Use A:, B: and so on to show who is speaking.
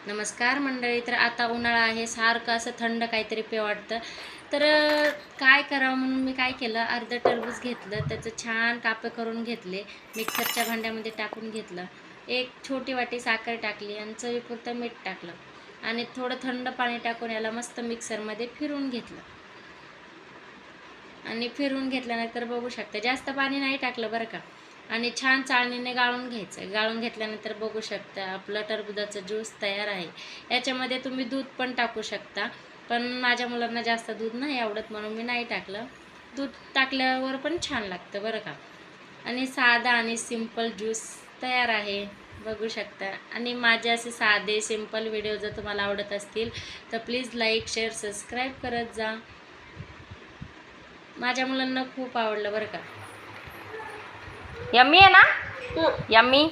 A: नमस्कार मंडळी. तर आता उन्हाळा आहे, सारखं असं थंड काहीतरी पे वाटतं. तर काय करावं म्हणून मी काय केलं, अर्धं टरबूज घेतलं, त्याचं छान कापे करून घेतले, मिक्सरच्या भांड्यामध्ये टाकून घेतलं, एक छोटी वाटी साखर टाकली आणि चवीपुरतं मीठ टाकलं आणि थोडं थंड पाणी टाकून याला मस्त मिक्सरमध्ये फिरवून घेतलं. आणि फिरवून घेतल्यानंतर बघू शकता, जास्त पाणी नाही टाकलं बरं का. आणि छान चाळणीने गाळून घ्यायचं. गाळून घेतल्यानंतर बघू शकता आपलं टरबुजाचा ज्यूस तयार आहे. याच्यामध्ये तुम्ही दूध पण टाकू शकता, पण माझ्या मुलांना जास्त दूध नाही आवडत म्हणून मी नाही टाकलं. दूध टाकल्यावर पण छान लागतं बरं का. आणि साधा आणि सिंपल ज्यूस तयार आहे, बघू शकता. आणि माझे असे साधे सिंपल व्हिडिओ जर तुम्हाला आवडत असतील तर प्लीज लाईक शेअर सबस्क्राईब करत जा. माझ्या मुलांना खूप आवडलं बरं का.
B: यम्मी आहे ना, यम्मी.